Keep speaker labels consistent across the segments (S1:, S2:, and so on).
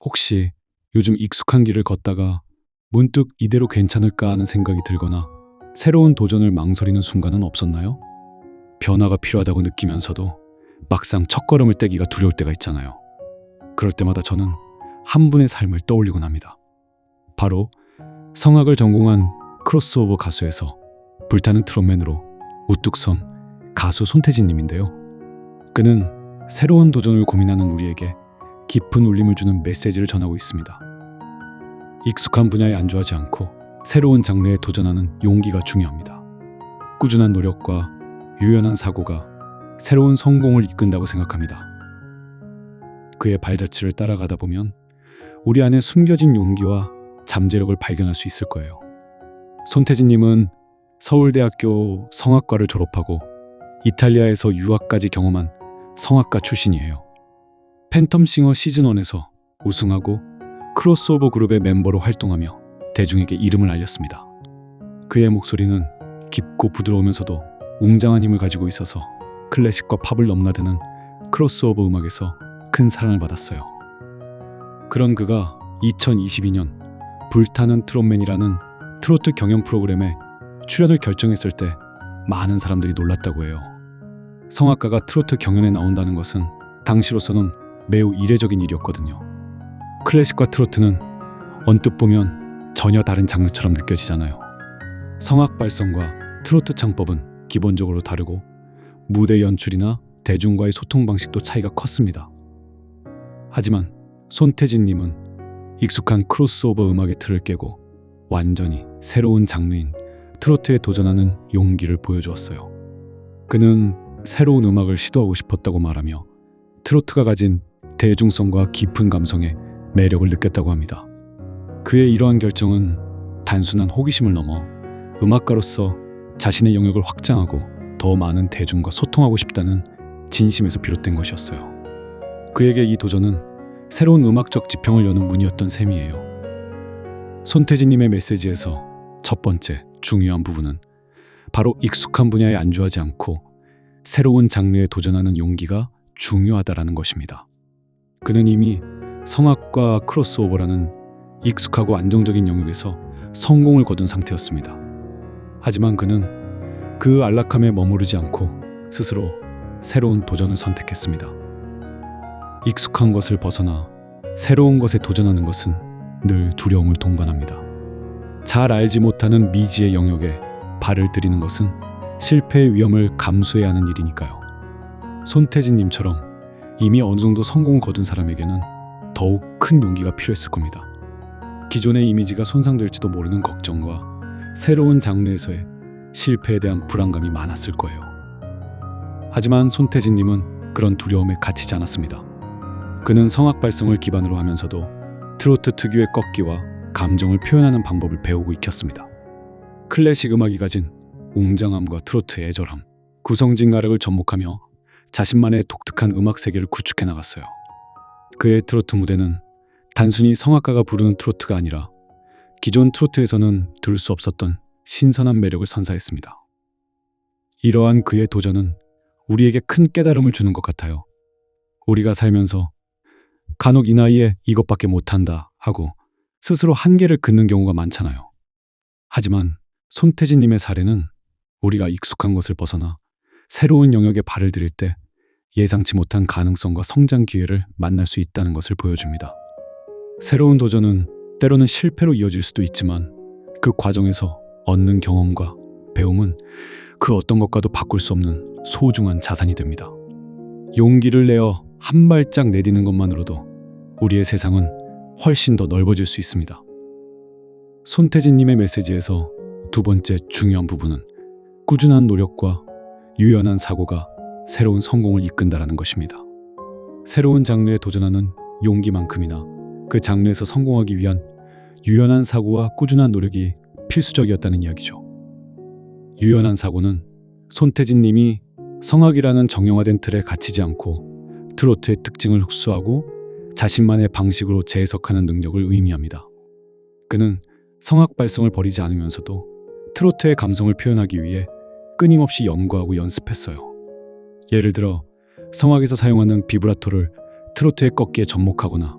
S1: 혹시 요즘 익숙한 길을 걷다가 문득 이대로 괜찮을까 하는 생각이 들거나 새로운 도전을 망설이는 순간은 없었나요? 변화가 필요하다고 느끼면서도 막상 첫걸음을 떼기가 두려울 때가 있잖아요. 그럴 때마다 저는 한 분의 삶을 떠올리곤 합니다. 바로 성악을 전공한 크로스오버 가수에서 불타는 트롯맨으로 우뚝 선 가수 손태진님인데요. 그는 새로운 도전을 고민하는 우리에게 깊은 울림을 주는 메시지를 전하고 있습니다. 익숙한 분야에 안주하지 않고 새로운 장르에 도전하는 용기가 중요합니다. 꾸준한 노력과 유연한 사고가 새로운 성공을 이끈다고 생각합니다. 그의 발자취를 따라가다 보면 우리 안에 숨겨진 용기와 잠재력을 발견할 수 있을 거예요. 손태진님은 서울대학교 성악과를 졸업하고 이탈리아에서 유학까지 경험한 성악가 출신이에요. 팬텀싱어 시즌1에서 우승하고 크로스오버 그룹의 멤버로 활동하며 대중에게 이름을 알렸습니다. 그의 목소리는 깊고 부드러우면서도 웅장한 힘을 가지고 있어서 클래식과 팝을 넘나드는 크로스오버 음악에서 큰 사랑을 받았어요. 그런 그가 2022년 불타는 트롯맨이라는 트로트 경연 프로그램에 출연을 결정했을 때 많은 사람들이 놀랐다고 해요. 성악가가 트로트 경연에 나온다는 것은 당시로서는 매우 이례적인 일이었거든요. 클래식과 트로트는 언뜻 보면 전혀 다른 장르처럼 느껴지잖아요. 성악 발성과 트로트 창법은 기본적으로 다르고 무대 연출이나 대중과의 소통 방식도 차이가 컸습니다. 하지만 손태진님은 익숙한 크로스오버 음악의 틀을 깨고 완전히 새로운 장르인 트로트에 도전하는 용기를 보여주었어요. 그는 새로운 음악을 시도하고 싶었다고 말하며 트로트가 가진 대중성과 깊은 감성에 매력을 느꼈다고 합니다. 그의 이러한 결정은 단순한 호기심을 넘어 음악가로서 자신의 영역을 확장하고 더 많은 대중과 소통하고 싶다는 진심에서 비롯된 것이었어요. 그에게 이 도전은 새로운 음악적 지평을 여는 문이었던 셈이에요. 손태진님의 메시지에서 첫 번째 중요한 부분은 바로 익숙한 분야에 안주하지 않고 새로운 장르에 도전하는 용기가 중요하다라는 것입니다. 그는 이미 성악과 크로스오버라는 익숙하고 안정적인 영역에서 성공을 거둔 상태였습니다. 하지만 그는 그 안락함에 머무르지 않고 스스로 새로운 도전을 선택했습니다. 익숙한 것을 벗어나 새로운 것에 도전하는 것은 늘 두려움을 동반합니다. 잘 알지 못하는 미지의 영역에 발을 들이는 것은 실패의 위험을 감수해야 하는 일이니까요. 손태진님처럼 이미 어느 정도 성공을 거둔 사람에게는 더욱 큰 용기가 필요했을 겁니다. 기존의 이미지가 손상될지도 모르는 걱정과 새로운 장르에서의 실패에 대한 불안감이 많았을 거예요. 하지만 손태진님은 그런 두려움에 갇히지 않았습니다. 그는 성악 발성을 기반으로 하면서도 트로트 특유의 꺾기와 감정을 표현하는 방법을 배우고 익혔습니다. 클래식 음악이 가진 웅장함과 트로트의 애절함, 구성진 가락을 접목하며 자신만의 독특한 음악 세계를 구축해 나갔어요. 그의 트로트 무대는 단순히 성악가가 부르는 트로트가 아니라 기존 트로트에서는 들을 수 없었던 신선한 매력을 선사했습니다. 이러한 그의 도전은 우리에게 큰 깨달음을 주는 것 같아요. 우리가 살면서 간혹 이 나이에 이것밖에 못한다 하고 스스로 한계를 긋는 경우가 많잖아요. 하지만 손태진님의 사례는 우리가 익숙한 것을 벗어나 새로운 영역에 발을 들일 때 예상치 못한 가능성과 성장 기회를 만날 수 있다는 것을 보여줍니다. 새로운 도전은 때로는 실패로 이어질 수도 있지만 그 과정에서 얻는 경험과 배움은 그 어떤 것과도 바꿀 수 없는 소중한 자산이 됩니다. 용기를 내어 한 발짝 내디는 것만으로도 우리의 세상은 훨씬 더 넓어질 수 있습니다. 손태진님의 메시지에서 두 번째 중요한 부분은 꾸준한 노력과 유연한 사고가 새로운 성공을 이끈다라는 것입니다. 새로운 장르에 도전하는 용기만큼이나 그 장르에서 성공하기 위한 유연한 사고와 꾸준한 노력이 필수적이었다는 이야기죠. 유연한 사고는 손태진님이 성악이라는 정형화된 틀에 갇히지 않고 트로트의 특징을 흡수하고 자신만의 방식으로 재해석하는 능력을 의미합니다. 그는 성악 발성을 버리지 않으면서도 트로트의 감성을 표현하기 위해 끊임없이 연구하고 연습했어요. 예를 들어 성악에서 사용하는 비브라토를 트로트의 꺾기에 접목하거나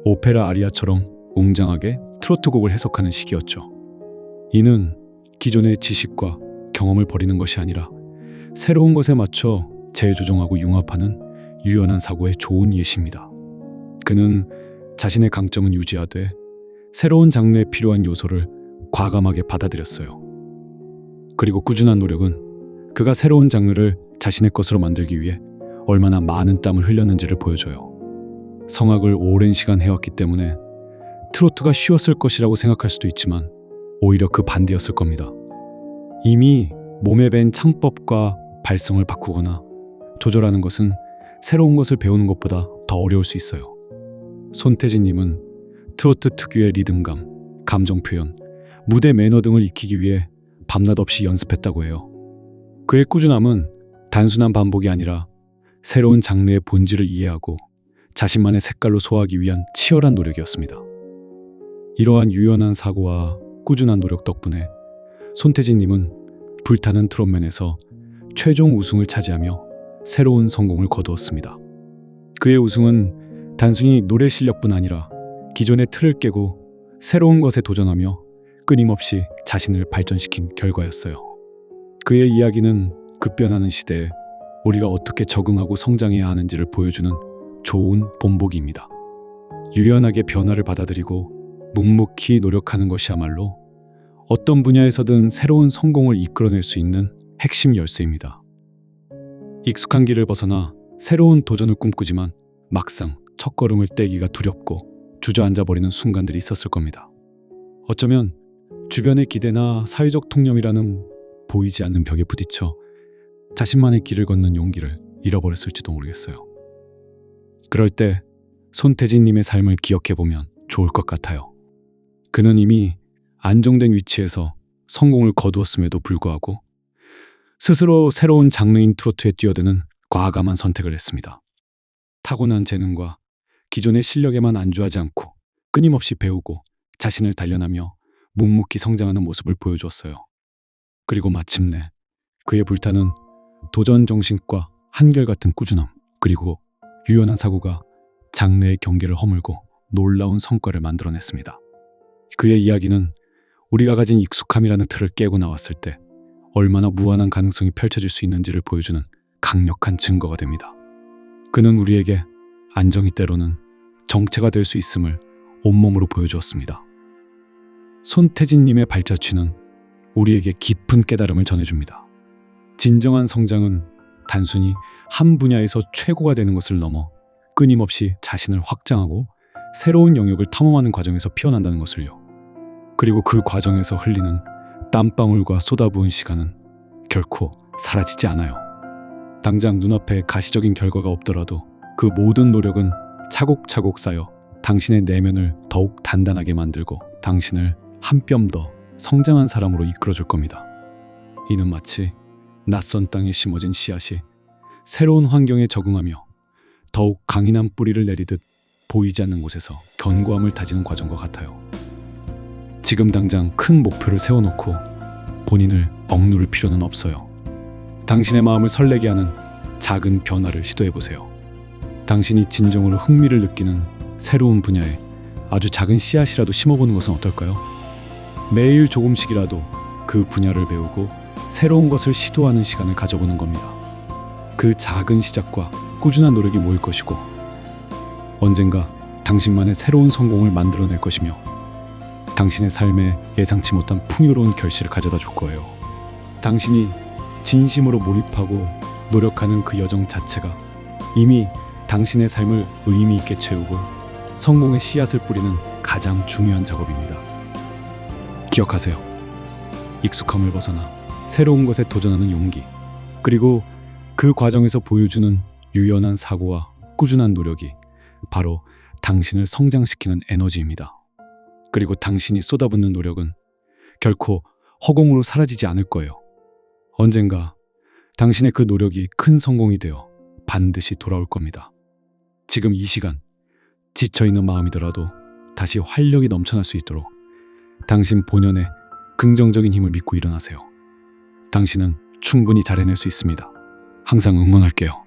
S1: 오페라 아리아처럼 웅장하게 트로트 곡을 해석하는 시기였죠. 이는 기존의 지식과 경험을 버리는 것이 아니라 새로운 것에 맞춰 재조정하고 융합하는 유연한 사고의 좋은 예시입니다. 그는 자신의 강점은 유지하되 새로운 장르에 필요한 요소를 과감하게 받아들였어요. 그리고 꾸준한 노력은 그가 새로운 장르를 자신의 것으로 만들기 위해 얼마나 많은 땀을 흘렸는지를 보여줘요. 성악을 오랜 시간 해왔기 때문에 트로트가 쉬웠을 것이라고 생각할 수도 있지만 오히려 그 반대였을 겁니다. 이미 몸에 밴 창법과 발성을 바꾸거나 조절하는 것은 새로운 것을 배우는 것보다 더 어려울 수 있어요. 손태진님은 트로트 특유의 리듬감, 감정 표현, 무대 매너 등을 익히기 위해 밤낮 없이 연습했다고 해요. 그의 꾸준함은 단순한 반복이 아니라 새로운 장르의 본질을 이해하고 자신만의 색깔로 소화하기 위한 치열한 노력이었습니다. 이러한 유연한 사고와 꾸준한 노력 덕분에 손태진님은 불타는 트롯맨에서 최종 우승을 차지하며 새로운 성공을 거두었습니다. 그의 우승은 단순히 노래 실력뿐 아니라 기존의 틀을 깨고 새로운 것에 도전하며 끊임없이 자신을 발전시킨 결과였어요. 그의 이야기는 급변하는 시대에 우리가 어떻게 적응하고 성장해야 하는지를 보여주는 좋은 본보기입니다. 유연하게 변화를 받아들이고 묵묵히 노력하는 것이야말로 어떤 분야에서든 새로운 성공을 이끌어낼 수 있는 핵심 열쇠입니다. 익숙한 길을 벗어나 새로운 도전을 꿈꾸지만 막상 첫걸음을 떼기가 두렵고 주저앉아 버리는 순간들이 있었을 겁니다. 어쩌면 주변의 기대나 사회적 통념이라는 보이지 않는 벽에 부딪혀 자신만의 길을 걷는 용기를 잃어버렸을지도 모르겠어요. 그럴 때 손태진님의 삶을 기억해보면 좋을 것 같아요. 그는 이미 안정된 위치에서 성공을 거두었음에도 불구하고 스스로 새로운 장르인 트로트에 뛰어드는 과감한 선택을 했습니다. 타고난 재능과 기존의 실력에만 안주하지 않고 끊임없이 배우고 자신을 단련하며 묵묵히 성장하는 모습을 보여주었어요. 그리고 마침내 그의 불타는 도전 정신과 한결같은 꾸준함 그리고 유연한 사고가 장르의 경계를 허물고 놀라운 성과를 만들어냈습니다. 그의 이야기는 우리가 가진 익숙함이라는 틀을 깨고 나왔을 때 얼마나 무한한 가능성이 펼쳐질 수 있는지를 보여주는 강력한 증거가 됩니다. 그는 우리에게 안정이 때로는 정체가 될 수 있음을 온몸으로 보여주었습니다. 손태진님의 발자취는 우리에게 깊은 깨달음을 전해줍니다. 진정한 성장은 단순히 한 분야에서 최고가 되는 것을 넘어 끊임없이 자신을 확장하고 새로운 영역을 탐험하는 과정에서 피어난다는 것을요. 그리고 그 과정에서 흘리는 땀방울과 쏟아부은 시간은 결코 사라지지 않아요. 당장 눈앞에 가시적인 결과가 없더라도 그 모든 노력은 차곡차곡 쌓여 당신의 내면을 더욱 단단하게 만들고 당신을 한 뼘 더 성장한 사람으로 이끌어줄 겁니다. 이는 마치 낯선 땅에 심어진 씨앗이 새로운 환경에 적응하며 더욱 강인한 뿌리를 내리듯 보이지 않는 곳에서 견고함을 다지는 과정과 같아요. 지금 당장 큰 목표를 세워놓고 본인을 억누를 필요는 없어요. 당신의 마음을 설레게 하는 작은 변화를 시도해보세요. 당신이 진정으로 흥미를 느끼는 새로운 분야에 아주 작은 씨앗이라도 심어보는 것은 어떨까요? 매일 조금씩이라도 그 분야를 배우고 새로운 것을 시도하는 시간을 가져보는 겁니다. 그 작은 시작과 꾸준한 노력이 모일 것이고 언젠가 당신만의 새로운 성공을 만들어낼 것이며 당신의 삶에 예상치 못한 풍요로운 결실을 가져다 줄 거예요. 당신이 진심으로 몰입하고 노력하는 그 여정 자체가 이미 당신의 삶을 의미 있게 채우고 성공의 씨앗을 뿌리는 가장 중요한 작업입니다. 기억하세요. 익숙함을 벗어나 새로운 것에 도전하는 용기, 그리고 그 과정에서 보여주는 유연한 사고와 꾸준한 노력이 바로 당신을 성장시키는 에너지입니다. 그리고 당신이 쏟아붓는 노력은 결코 허공으로 사라지지 않을 거예요. 언젠가 당신의 그 노력이 큰 성공이 되어 반드시 돌아올 겁니다. 지금 이 시간 지쳐있는 마음이더라도 다시 활력이 넘쳐날 수 있도록 당신 본연의 긍정적인 힘을 믿고 일어나세요. 당신은 충분히 잘 해낼 수 있습니다. 항상 응원할게요.